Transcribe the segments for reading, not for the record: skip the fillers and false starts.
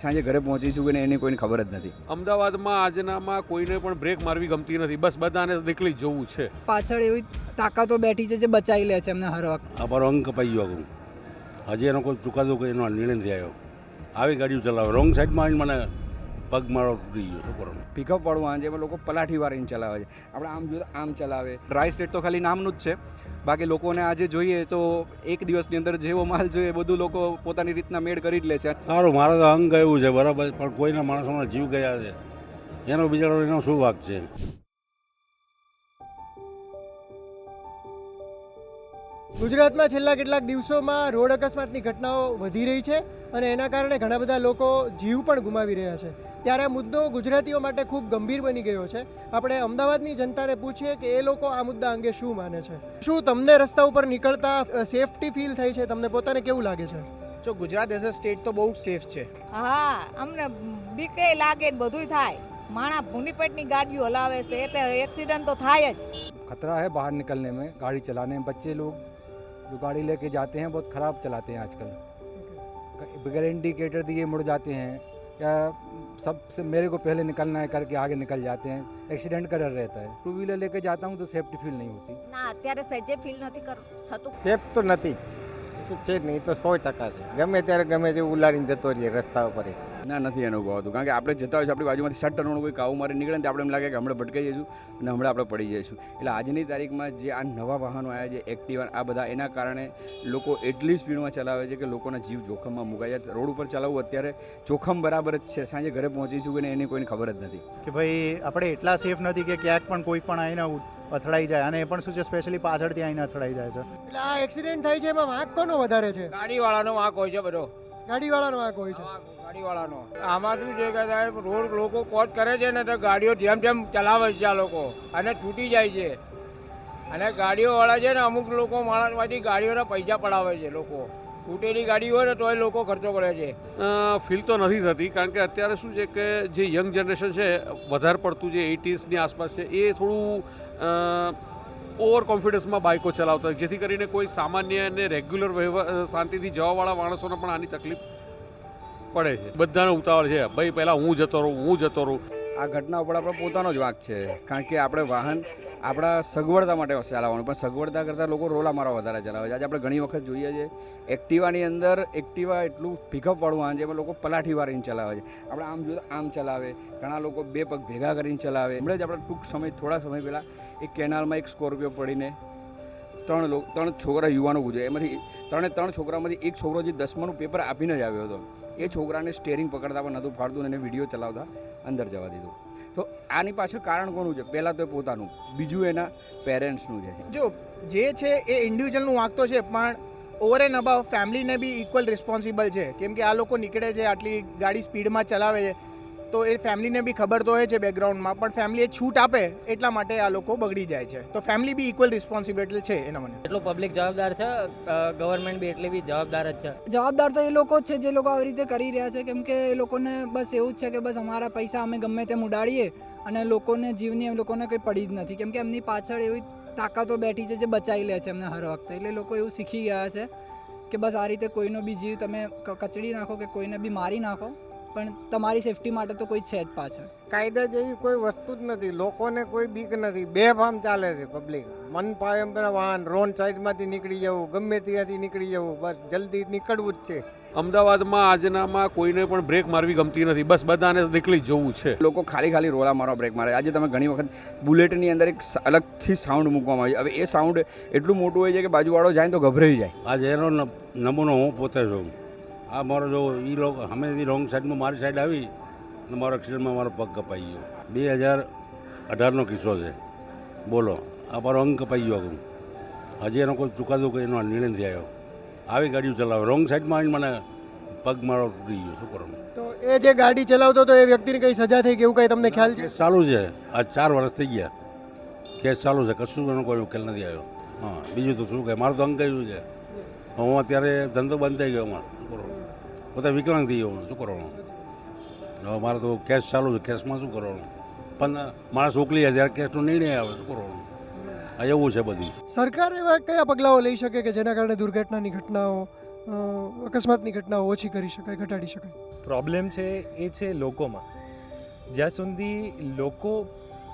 સાંજે ઘરે પહોંચીશું કે એની કોઈને ખબર જ નથી. અમદાવાદમાં આજનામાં કોઈને પણ બ્રેક મારવી ગમતી નથી, બસ બધાને નીકળી જ જવું છે. પાછળ એવી તાકાતો બેઠી છે જે બચાવી લે છે એમને હર વખત. આ પર અંક કપાઈ ગયો હું હજી એનો કોઈ ચુકાદો કોઈ એનો નિર્ણય નથી આવ્યો. આવી ગાડીઓ ચલાવે રોંગ સાઈડમાં આવીને મને પગ મારો તૂટી ગયો. શું કરવાનું? પિકઅપ વાળું વાહન છે એમાં લોકો પલાઠી વાળીને ચલાવે છે. આપણે આમ જોઈએ આમ ચલાવે. ડ્રાય સ્ટેટ તો ખાલી નામનું જ છે, બાકી લોકોને આજે જોઈએ તો એક દિવસની અંદર જેવો માલ જોઈએ બધું લોકો પોતાની રીતના મેળ કરી જ લે છે. સારું, મારે તો અંગ ગયું છે બરાબર, પણ કોઈના માણસોના જીવ ગયા છે એનો બિચારો એનો શું વાંક છે? ગુજરાતમાં છેલ્લા કેટલાક દિવસોમાં રોડ અકસ્માતની ઘટનાઓ વધી રહી છે અને એના કારણે ઘણા બધા લોકો જીવ પણ ગુમાવી રહ્યા છે. ત્યારે આ મુદ્દો ગુજરાતીઓ માટે ખૂબ ગંભીર બની ગયો છે. આપણે અમદાવાદની જનતાને પૂછીએ કે એ લોકો આ મુદ્દા અંગે શું માને છે. શું તમને રસ્તા ઉપર નીકળતા સેફટી ફીલ થાય છે? તમને પોતાને કેવું લાગે છે? જો ગુજરાત એઝ અ સ્ટેટ તો બહુ સેફ છે. હા, અમને બીકે લાગે ને બધુંય થાય. માણા ભૂંડીપેટની ગાડીઓ હલાવે છે એટલે એક્સિડન્ટ તો થાય જ. खतरा है बाहर निकलने में, गाड़ी चलाने में. बच्चे लोग जो गाड़ी लेके जाते हैं बहुत ख़राब चलाते हैं आजकल, बगैर इंडिकेटर दिए मुड़ जाते हैं या सबसे मेरे को पहले निकलना है करके आगे निकल जाते हैं. एक्सीडेंट का डर रहता है. टू व्हीलर लेके जाता हूँ तो सेफ्टी फील नहीं होती. ના અત્યારે સહેજે ફીલ નથી થતું. સેફ તો નથી તો છે નહીં તો 100% છે. ગમે ત્યારે ગમે તે ઉલાડીને જતો રહીએ રસ્તા ઉપર. ના, નથી અનુભવાતું. કારણ કે આપણે જતા હોય છે આપણી બાજુમાંથી 60 ટનનું કોઈ કાવું મારી નીકળે ને તો આપણે એમ લાગે કે હમણાં ભટકાઈ જઈશું અને હમણાં આપણે પડી જઈશું. એટલે આજની તારીખમાં જે આ નવા વાહનો આવ્યા છે એક્ટિવા આ બધા, એના કારણે લોકો એટલી સ્પીડમાં ચલાવે છે કે લોકોના જીવ જોખમમાં મુકાય છે. રોડ ઉપર ચલાવવું અત્યારે જોખમ બરાબર જ છે. સાંજે ઘરે પહોંચીશું કે એની કોઈને ખબર જ નથી કે ભાઈ આપણે એટલા સેફ નથી કે ક્યાંક પણ કોઈ પણ આવીને અથડાઈ જાય. અને એ પણ શું છે, સ્પેશિયલી પાછળથી આવીને અથડાઈ જાય છે. એટલે આ એક્સિડન્ટ થાય છે એમાં વાંક કોનો વધારે છે? ગાડીવાળાનો વાંક હોય છે બધો. ગાડીવાળાનો વાંક હોય છે. ગાડીવાળાનો આમાં શું છે કે સાહેબ રોડ લોકો કોટ કરે છે ને તો ગાડીઓ જેમ જેમ ચલાવે છે આ લોકો અને તૂટી જાય છે. અને ગાડીઓવાળા છે ને અમુક લોકો માણસમાંથી ગાડીઓના પૈસા પડાવે છે. લોકો તૂટેલી ગાડી હોય ને તો એ લોકો ખર્ચો કરે છે. ફીલ તો નથી થતી, કારણ કે અત્યારે શું છે કે જે યંગ જનરેશન છે વધારે પડતું જે 80sની આસપાસ છે એ થોડું ઓવર કોન્ફિડન્સમાં બાઇકો ચલાવતા હોય, જેથી કરીને કોઈ સામાન્ય અને રેગ્યુલર શાંતિથી જવાવાળા માણસોને પણ આની તકલીફ પડે છે. બધાને ઉતાવળ છે ભાઈ પહેલાં હું જતો રહું. આ ઘટના ઉપર આપણો પોતાનો જ વાંક છે. કારણ કે આપણે વાહન આપણા સગવડતા માટે ચલાવવાનું, પણ સગવડતા કરતાં લોકો રોલા મારવા વધારે ચલાવે છે. આજે આપણે ઘણી વખત જોઈએ છે એક્ટિવાની અંદર એક્ટિવા એટલું પિકઅપ વાળું વાહન છે એમાં લોકો પલાઠી વાળીને ચલાવે છે. આપણે આમ જોઈએ આમ ચલાવે, ઘણા લોકો બે પગ ભેગા કરીને ચલાવે. હમણાં જ આપણે થોડા સમય પહેલાં એક કેનાલમાં એક સ્કોર્પિયો પડીને ત્રણ છોકરા યુવાનો ગુજર્યા. એમાંથી ત્રણ છોકરામાંથી એક છોકરો જે 10માનું પેપર આપીને જ આવ્યો હતો, એ છોકરાને સ્ટેરિંગ પકડતા પણ નહોતું ફાડતું અને વિડીયો ચલાવતા અંદર જવા દીધું. તો આની પાછળ કારણ કોનું છે? પહેલાં તો પોતાનું, બીજું એના પેરેન્ટ્સનું છે. જો જે છે એ ઇન્ડિવિજ્યુઅલનું વાંક તો છે, પણ ઓવર એન્ડ અબાવ ફેમિલીને બી ઇક્વલ રિસ્પોન્સિબલ છે. કેમ કે આ લોકો નીકળે છે, આટલી ગાડી સ્પીડમાં ચલાવે છે, તો એ ફેમિલીને બી ખબર તો હોય છે બેકગ્રાઉન્ડમાં, પણ ફેમિલી છૂટ આપે એટલા માટે આ લોકો બગડી જાય છે. તો ફેમિલી બી ઇક્વલ રિસ્પોન્સિબિલિટી છે એના મને. એટલું પબ્લિક જવાબદાર છે, ગવર્મેન્ટ બી એટલી બી જવાબદાર જ છે. જવાબદાર તો એ લોકો જ છે જે લોકો આવી રીતે કરી રહ્યા છે, કેમ કે એ લોકોને બસ એવું જ છે કે બસ અમારા પૈસા અમે ગમે તેમ ઉડાડીએ અને લોકોને જીવની એ લોકોને કંઈ પડી જ નથી. કેમ કે એમની પાછળ એવી તાકાતો બેઠી છે જે બચાવી લે છે એમને હર વખતે. એટલે લોકો એવું શીખી ગયા છે કે બસ આ રીતે કોઈનો બી જીવ તમે કચડી નાખો કે કોઈને બી મારી નાખો, પણ તમારી સેફટી માટે તો કોઈ છે જ પાછળ. કાયદા જેવી કોઈ વસ્તુ જ નથી. લોકોને કોઈ બીક નથી. બેફામ ચાલે છે પબ્લિક. મન પાય એમ વાહન રોડ સાઈડમાંથી નીકળી જવું, ગમે ત્યાંથી નીકળી જવું, બસ જલ્દી નીકળવું જ છે. અમદાવાદમાં આજનામાં કોઈને પણ બ્રેક મારવી ગમતી નથી, બસ બધાને નીકળી જ જવું છે. લોકો ખાલી રોલા મારવા બ્રેક મારે. આજે તમે ઘણી વખત બુલેટની અંદર એક અલગથી સાઉન્ડ મૂકવામાં આવે. હવે એ સાઉન્ડ એટલું મોટું હોય છે કે બાજુવાળો જાય તો ગભરાઈ જાય. આજે એનો નમૂનો હું પોતે છું. આ મારો જો એ લોકો હમેથી રોંગ સાઈડમાં મારી સાઈડ આવી અને મારો એક્સિડન્ટમાં મારો પગ કપાઈ ગયો. 2018નો કિસ્સો છે. બોલો, આ મારો અંગ કપાઈ ગયો હું હજી એનો કોઈ ચુકાદો કોઈ એનો નિર્ણય નથી આવ્યો. આવી ગાડીઓ ચલાવે રોંગ સાઈડમાં આવીને મને પગ મારો તૂટી ગયો. શું કરવાનું? તો એ જે ગાડી ચલાવતો હતો એ વ્યક્તિને કઈ સજા થઈ કે એવું કઈ તમને ખ્યાલ છે? કેસ ચાલુ છે. આ 4 વર્ષ થઈ ગયા કેસ ચાલુ છે. કશું એનો કોઈ ઉકેલ નથી આવ્યો. હા, બીજું તો શું કહે, મારું તો અંગ ગયું છે. હું અત્યારે ધંધો બંધ થઈ ગયો અમારો. શું કરવાનું? પોતે વિકલાંગ થઈ ગયો. શું કરવાનું? હવે મારે તો કેસ ચાલુ છે. કેસમાં શું કરવાનું? પણ માણસ ઉકલી જાય ત્યારે કેસનો નિર્ણય આવે. શું કરવાનું? આ એવું છે બધી. સરકાર એવા કયા પગલાઓ લઈ શકે કે જેના કારણે દુર્ઘટનાની ઘટનાઓ અકસ્માતની ઘટનાઓ ઓછી કરી શકાય, ઘટાડી શકાય? પ્રોબ્લેમ છે એ છે લોકોમાં. જ્યાં સુધી લોકો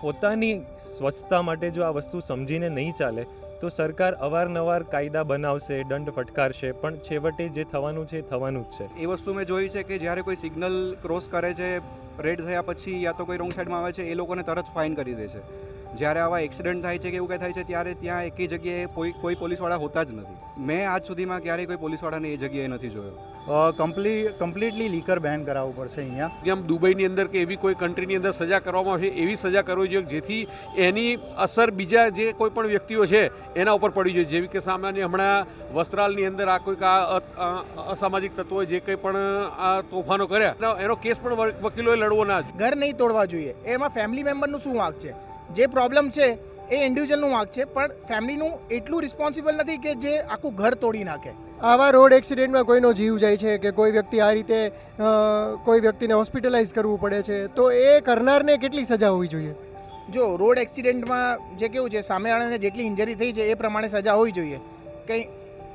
પોતાની સ્વચ્છતા માટે જો આ વસ્તુ સમજીને નહીં ચાલે તો સરકાર અવારનવાર કાયદા બનાવશે, દંડ ફટકારશે, પણ છેવટે જે થવાનું છે એ થવાનું જ છે. એ વસ્તુ મેં જોઈ છે કે જ્યારે કોઈ સિગ્નલ ક્રોસ કરે છે રેડ થયા પછી યા તો કોઈ રોંગ સાઈડમાં આવે છે એ લોકોને તરત ફાઇન કરી દે છે. જ્યારે આવા એક્સિડન્ટ થાય છે કે એવું કંઈ થાય છે ત્યારે ત્યાં એકેય જગ્યાએ કોઈ પોલીસવાળા હોતા જ નથી. મેં આજ સુધીમાં ક્યારેય કોઈ પોલીસવાળાને એ જગ્યાએ નથી જોયો. કમ્પ્લીટલી લીકર બેન કરાવવું પડશે અહીંયા. જેમ દુબઈની અંદર કે એવી કોઈ કન્ટ્રીની અંદર સજા કરવામાં આવે એવી સજા કરવી જોઈએ જેથી એની અસર બીજા જે કોઈ પણ વ્યક્તિઓ છે એના ઉપર પડી જોઈએ. જેવી કે સામાન્ય હમણાં વસ્ત્રાલની અંદર આ કોઈક અસામાજિક તત્વોએ જે કંઈ પણ આ તોફાનો કર્યા એનો કેસ પણ વકીલોએ લડવો ના જોઈએ. ઘર નહીં તોડવા જોઈએ. એમાં ફેમિલી મેમ્બરનું શું વાંક છે? જે પ્રોબ્લેમ છે એ ઇન્ડિવિજ્યુઅલનું વાંક છે, પણ ફેમિલીનું એટલું રિસ્પોન્સિબલ નથી કે જે આખું ઘર તોડી નાખે. આવા રોડ એક્સિડન્ટમાં કોઈનો જીવ જાય છે કે કોઈ વ્યક્તિ આ રીતે કોઈ વ્યક્તિને હોસ્પિટલાઇઝ કરવું પડે છે તો એ કરનારને કેટલી સજા હોવી જોઈએ? જો રોડ એક્સિડન્ટમાં જે કેવું છે સામેવાળાને જેટલી ઇન્જરી થઈ છે એ પ્રમાણે સજા હોવી જોઈએ. કંઈ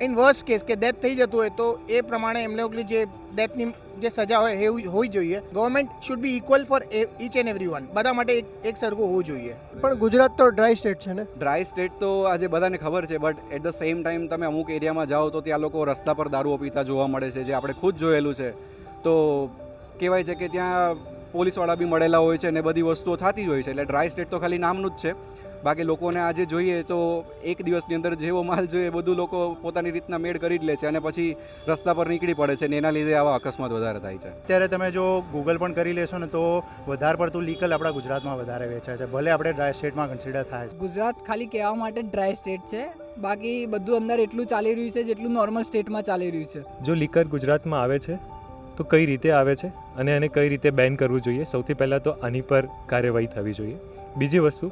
ઇન વર્સ્ટ કેસ કે ડેથ થઈ જતું હોય તો એ પ્રમાણે એમને જે ડેથની જે સજા હોય એ હોવી જોઈએ. Government should be equal for each and every one. બધા માટે એક સરખું હોવું જોઈએ. પણ ગુજરાત તો ડ્રાય સ્ટેટ છે ને? ડ્રાય સ્ટેટ તો આજે બધાને ખબર છે, but at the same time તમે અમુક એરિયામાં જાઓ તો ત્યાં લોકો રસ્તા પર દારૂ પીતા જોવા મળે છે, જે આપણે ખુદ જોયેલું છે. તો કહેવાય છે કે ત્યાં પોલીસવાળા બી મળેલા હોય છે ને બધી વસ્તુઓ થતી જ હોય છે. એટલે ડ્રાય સ્ટેટ તો ખાલી નામનું જ છે. બાકી લોકોને આજે જોઈએ તો એક દિવસની અંદર જેવો માલ જોઈએ બધું લોકો પોતાની રીતના મેળ કરી જ લે છે અને પછી રસ્તા પર નીકળી પડે છે ને એના લીધે આવા અકસ્માત વધારે થાય છે. અત્યારે તમે જો ગૂગલ પણ કરી લેશો ને તો વધારે પડતું લીકલ આપણા ગુજરાતમાં વધારે વેચાય છે, ભલે આપણે ડ્રાય સ્ટેટમાં કન્સિડર થાય છે. ગુજરાત ખાલી કહેવા માટે ડ્રાય સ્ટેટ છે, બાકી બધું અંદર એટલું ચાલી રહ્યું છે જેટલું નોર્મલ સ્ટેટમાં ચાલી રહ્યું છે. જો લીકર ગુજરાતમાં આવે છે તો કઈ રીતે આવે છે અને એને કઈ રીતે બેન કરવું જોઈએ? સૌથી પહેલાં તો આની પર કાર્યવાહી થવી જોઈએ. બીજી વસ્તુ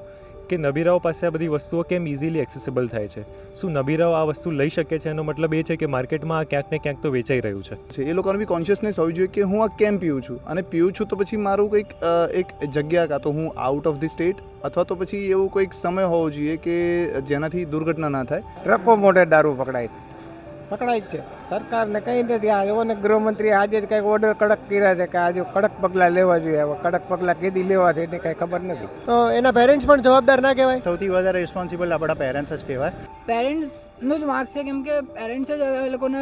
કે નબીરાઓ પાસે આ બધી વસ્તુઓ કેમ ઇઝીલી એક્સેસિબલ થાય છે? શું નબીરાઓ આ વસ્તુ લઈ શકે છે? એનો મતલબ એ છે કે માર્કેટમાં આ ક્યાંક ને ક્યાંક તો વેચાઈ રહ્યું છે. એ લોકોને બી કોન્શિયસનેસ હોવી જોઈએ કે હું આ કેમ પીવું છું, અને પીવું છું તો પછી મારું કંઈક એક જગ્યા કાં તો હું આઉટ ઓફ ધી સ્ટેટ અથવા તો પછી એવું કોઈક સમય હોવો જોઈએ કે જેનાથી દુર્ઘટના ના થાય. ટ્રકો મોટે દારૂ પકડાય જ છે. સરકારને કંઈ નથી. આ એવો ને ગૃહમંત્રી આજે જ કંઈક ઓર્ડર કડક કર્યા છે કે આજે કડક પગલાં લેવા જોઈએ. હવે કડક પગલાં કેદી લેવા છે એની કંઈ ખબર નથી. તો એના પેરેન્ટ્સ પણ જવાબદાર ના કહેવાય? સૌથી વધારે રિસ્પોન્સિબલ આપણા પેરેન્ટ્સ જ કહેવાય. પેરેન્ટ્સનો જ વાંક છે, કેમ કે પેરેન્ટ્સે જ એ લોકોને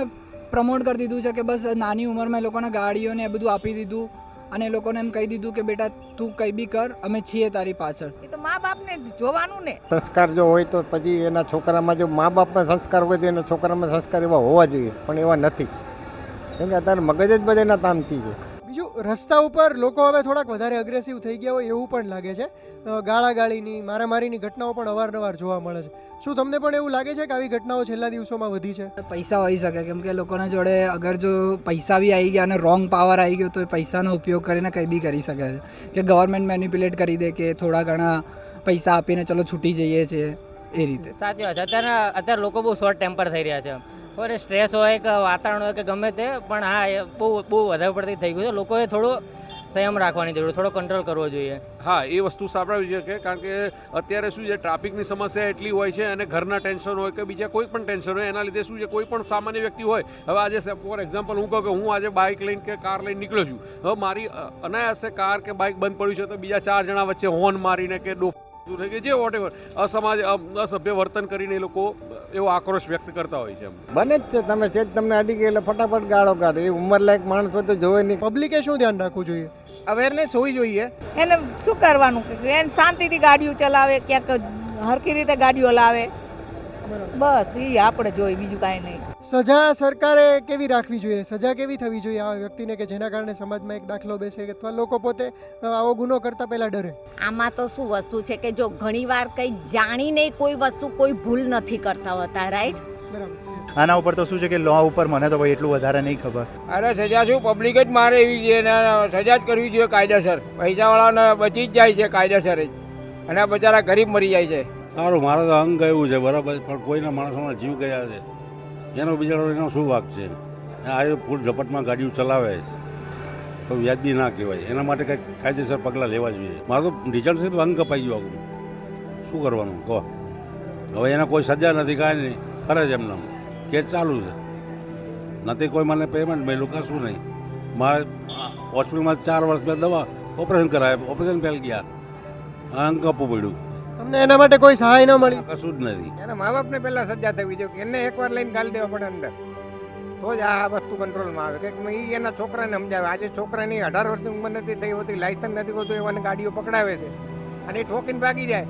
પ્રમોટ કરી દીધું છે કે બસ નાની ઉંમરમાં એ લોકોને ગાડીઓને એ બધું આપી દીધું અને એ લોકોને એમ કહી દીધું કે બેટા તું કંઈ બી કર, અમે છીએ તારી પાછળ. એ તો મા બાપને જોવાનું ને. સંસ્કાર જો હોય તો પછી એના છોકરામાં જો મા બાપમાં સંસ્કાર હોય તો એના છોકરામાં સંસ્કાર એવા હોવા જોઈએ, પણ એવા નથી. કેમ કે અત્યારે મગજ જ બધાના તામથી છે. બીજું, રસ્તા ઉપર લોકો હવે થોડાક વધારે અગ્રેસિવ થઈ ગયા હોય એવું પણ લાગે છે. ગાળાગાળીની, મારામારીની ઘટનાઓ પણ અવારનવાર જોવા મળે છે. શું તમને પણ એવું લાગે છે કે આવી ઘટનાઓ છેલ્લા દિવસોમાં વધી છે? પૈસા હોઈ શકે, કેમ કે લોકોના જોડે અગર જો પૈસા બી આવી ગયા અને રોંગ પાવર આવી ગયો તો એ પૈસાનો ઉપયોગ કરીને કંઈ બી કરી શકે છે. કે ગવર્મેન્ટ મેનિપ્યુલેટ કરી દે કે થોડા ઘણા પૈસા આપીને ચલો છૂટી જઈએ છીએ એ રીતે. સાચી વાત છે. અત્યારે લોકો બહુ શોર્ટ ટેમ્પર થઈ રહ્યા છે. કોઈ સ્ટ્રેસ હોય કે વાતાવરણ હોય કે ગમે તે, પણ હા એ બહુ વધારે પડતી થઈ ગયું છે. લોકોએ થોડું સંયમ રાખવાની જરૂર, થોડો કંટ્રોલ કરવો જોઈએ. હા, એ વસ્તુ સાંભળવી જોઈએ કે કારણ કે અત્યારે શું છે ટ્રાફિકની સમસ્યા એટલી હોય છે અને ઘરના ટેન્શન હોય કે બીજા કોઈ પણ ટેન્શન હોય એના લીધે શું છે કોઈ પણ સામાન્ય વ્યક્તિ હોય. હવે આજે ફોર એક્ઝામ્પલ હું કહું કે હું આજે બાઇક લઈને કે કાર લઈને નીકળ્યો છું. હવે મારી અનાયાસે કાર કે બાઇક બંધ પડ્યું છે તો બીજા 4 જણા વચ્ચે હોર્ન મારીને કે કે જે વોટેવર અસભ્ય વર્તન કરીને એ લોકો એવો આક્રોશ વ્યક્ત કરતા હોય છે. બને જ છે. તમે છે તમને અડી ગઈ એટલે ફટાફટ ગાળો કાઢે. એ ઉંમરલાયક માણસ હોય તો જોવે નહીં. પબ્લિકે શું ધ્યાન રાખવું જોઈએ? અવેરનેસ હોવી જોઈએ. એને શું કરવાનું કે એને શાંતિથી ગાડીઓ ચલાવે, ક્યાંક હરખી રીતે ગાડીઓ લાવે, બસ એ આપણે જોઈએ, બીજું કાંઈ નહીં. સજા સરકારે કેવી રાખવી જોઈએ? સજા કેવી થવી જોઈએ આવા વ્યક્તિને કે જેના કારણે સમાજમાં એક દાખલો બેસે અથવા લોકો પોતે આવો ગુનો કરતા પહેલા ડરે? આમાં તો શું વસ્તુ છે કે જો ઘણીવાર કંઈ જાણીને કોઈ વસ્તુ કોઈ ભૂલ નથી કરતા હોતા, રાઈટ? આના ઉપર તો શું છે કે લો ઉપર મને તો ભાઈ એટલું વધારે નહીં ખબર. અરે સજા શું, પબ્લિક જ મારે એવી છે ને સજા જ કરવી જોઈએ કાયદેસર. પૈસાવાળાને બચી જ જાય છે કાયદેસર જ, અને આ બચારા ગરીબ મરી જાય છે. સારું, મારે તો અંગ ગયું છે બરાબર, પણ કોઈના માણસોના જીવ ગયા છે એનો બિચારો એનો શું વાંક છે? આ ફૂલ ઝપટમાં ગાડીઓ ચલાવે તો વ્યાજબી ના કહેવાય. એના માટે કંઈક કાયદેસર પગલાં લેવા જોઈએ. મારે તો ડીઝલ છે અંગ કપાઈ ગયું, શું કરવાનું કહો? હવે એને કોઈ સજા નથી, કાંઈ નહીં, કરે છે એમને કેસ ચાલુ છે, નથી કોઈ મને પેમેન્ટ મળ્યું કશું નહીં, મારે હોસ્પિટલમાં 4 વર્ષ મેં દવા ઓપરેશન કરાવ્યા, ઓપરેશન ફેલ ગયા, અંગ આપવું પડ્યું, તમને એના માટે કોઈ સહાય ન મળી? કશું જ નથી. એના મા બાપને પહેલાં સજા થવી જોઈએ કે એને એકવાર લઈને ગાલી દેવા પડે અંદર, તો જ આ વસ્તુ કંટ્રોલમાં આવે. કે એ એના છોકરાને સમજાવે. આજે છોકરાની 18 વર્ષની ઉંમર નથી થઈ હોતી, લાયસન્સ નથી હોતું, એવાને ગાડીઓ પકડાવે છે અને એ ઠોકીને ભાગી જાય.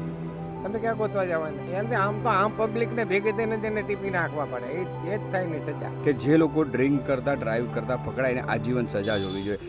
તમે ક્યાં ગોતવા જવાના? એમ આમ તો આમ પબ્લિકને ભેગી થઈને તેને ટીપી નાખવા પડે, એ જ થાય ને સજા. કે જે લોકો ડ્રિંક કરતા ડ્રાઈવ કરતા પકડાઈને આજીવન સજા જોવી જોઈએ.